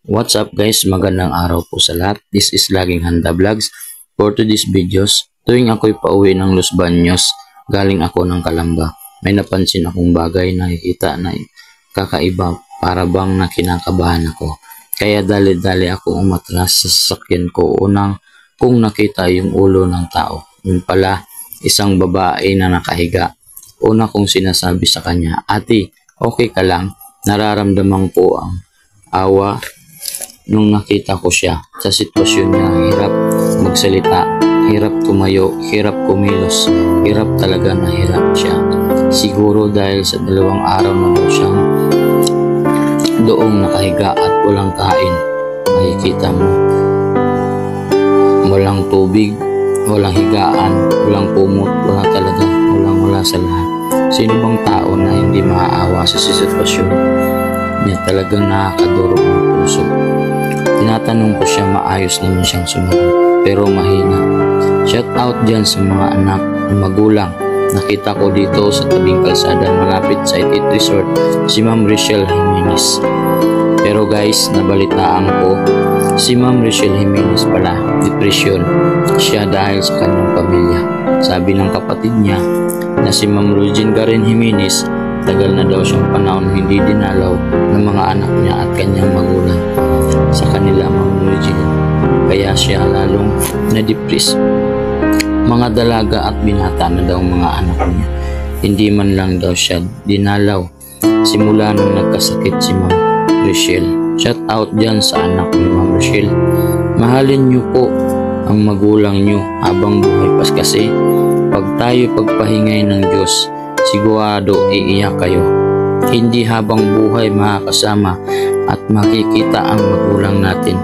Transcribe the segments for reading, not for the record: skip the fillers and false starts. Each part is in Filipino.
What's up guys, magandang araw po sa lahat. This is Laging Handa Vlogs. For today's videos, tuwing ako'y pauwi ng Los Baños, galing ako ng Calamba, may napansin akong bagay na nakikita na kakaiba, para bang na kinakabahan ako. Kaya dali-dali ako umatras sa sasakyan ko. Unang kung nakita yung ulo ng tao, yun pala isang babae na nakahiga. Una kong sinasabi sa kanya, "Ate, okay ka lang?" Nararamdaman ko ang awa nung nakita ko siya sa sitwasyon niya. Hirap magsalita, hirap tumayo, hirap kumilos, hirap talaga na hirap siya. Siguro dahil sa 2 araw na daw siyang doong nakahiga at walang kain. Makikita mo, walang tubig, walang higaan, walang kumot, wala sa lahat. Sino bang tao na hindi maaawa sa sitwasyon niya? Talagang nakakadurog ng puso. Tinatanong ko siya, maayos naman siyang sumagot, pero mahina. Shout out dyan sa mga anak na magulang. Nakita ko dito sa tabing kalsada malapit sa Itit Resort si Ma'am Rachel Jimenez. Pero guys, nabalitaan ko, si Ma'am Rachel Jimenez pala, depression siya dahil sa kanyang pamilya. Sabi ng kapatid niya na si Ma'am Regine Karen Jimenez, tagal na daw siyang panahon hindi dinalaw ng mga anak niya at kanyang magulang sa kanila, Ma'am Regine. Kaya siya lalong na-depress. Mga dalaga at binata na daw mga anak niya. Hindi man lang daw siya dinalaw simula nung nagkasakit si Ma'am Rachel. Shout out dyan sa anak ni Ma'am Rachel. Mahalin niyo po ang magulang niyo habang buhay pas, kasi pag tayo pagpahingay ng Diyos, sigurado iiyak kayo. Hindi habang buhay makakasama at makikita ang magulang natin.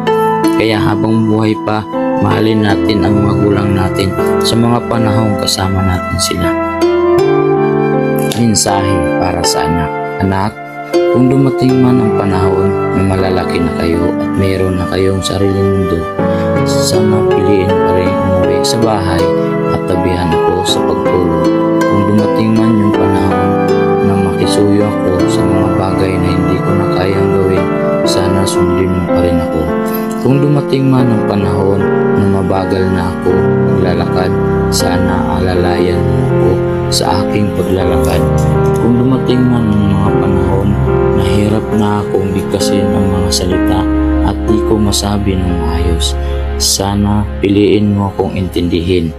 Kaya habang buhay pa, mahalin natin ang magulang natin sa mga panahong kasama natin sila. Mensahe para sa anak. Anak, kung dumating man ang panahon na malalaki na kayo at mayroon na kayong sariling mundo, sana piliin pa rin umuwi sa bahay at tabihan ako sa pagtulog. Kung dumating man yung panahon na makisuyo ako sa mga bagay na hindi ko na kayang gawin, sana sundin mo pa rin ako. Kung dumating man ang panahon na mabagal na ako maglalakad, sana alalayan mo ako sa aking paglalakad. Kung dumating man ang mga panahon na hirap na akong bigkasin ang mga salita at di ko masabi ng maayos, sana piliin mo akong intindihin.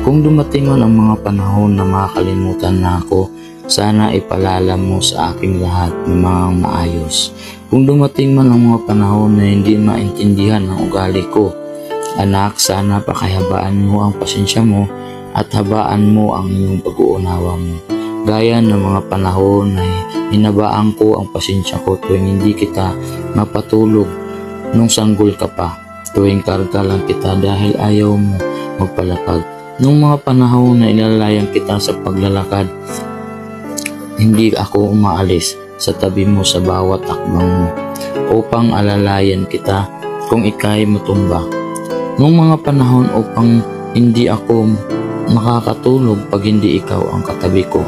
Kung dumating man ang mga panahon na makakalimutan na ako, sana ipalala mo sa aking lahat ng mga maayos. Kung dumating man ang mga panahon na hindi maintindihan ang ugali ko, anak, sana pakahabaan mo ang pasensya mo at habaan mo ang iyong pag-uunawa mo. Gaya ng mga panahon na hinabaan ko ang pasensya ko tuwing hindi kita mapatulog nung sanggol ka pa, tuwing karga lang kita dahil ayaw mo magpalakad. Nung mga panahon na ilalayan kita sa paglalakad, hindi ako umaalis sa tabi mo sa bawat akbang mo upang alalayan kita kung ika'y matumba. Nung mga panahon upang hindi ako makakatulog pag hindi ikaw ang katabi ko,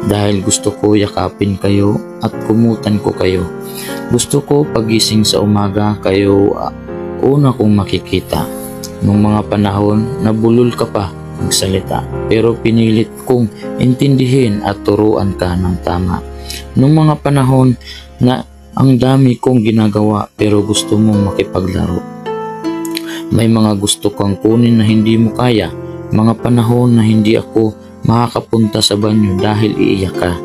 dahil gusto ko yakapin kayo at kumutan ko kayo. Gusto ko pagising sa umaga kayo una kong makikita. Nung mga panahon na bulol ka pa magsalita, pero pinilit kong intindihin at turuan ka ng tama. Nung mga panahon na ang dami kong ginagawa pero gusto mong makipaglaro, may mga gusto kang kunin na hindi mo kaya, mga panahon na hindi ako makakapunta sa banyo dahil iiyak ka,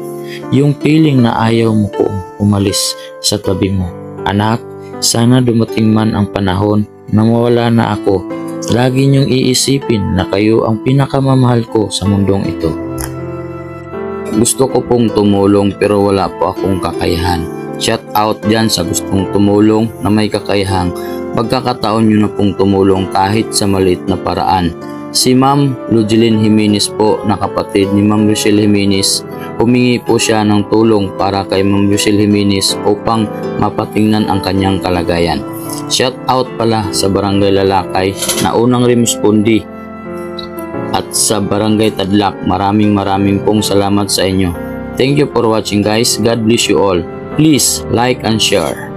yung feeling na ayaw mo kong umalis sa tabi mo. Anak, sana dumating man ang panahon na mawala na ako, lagi niyong iisipin na kayo ang pinakamamahal ko sa mundong ito. Gusto ko pong tumulong pero wala po akong kakayahan. Shout out dyan sa gustong tumulong na may kakayahang pagkakataon nyo na pong tumulong kahit sa maliit na paraan. Si Ma'am Regine Jimenez po na kapatid ni Ma'am Rachel Jimenez, humingi po siya ng tulong para kay Ma'am Rachel Jimenez upang mapatingnan ang kanyang kalagayan. Shout out pala sa Barangay Lalakay na unang respondi at sa Barangay Tadlak. Maraming pong salamat sa inyo. Thank you for watching guys. God bless you all. Please like and share.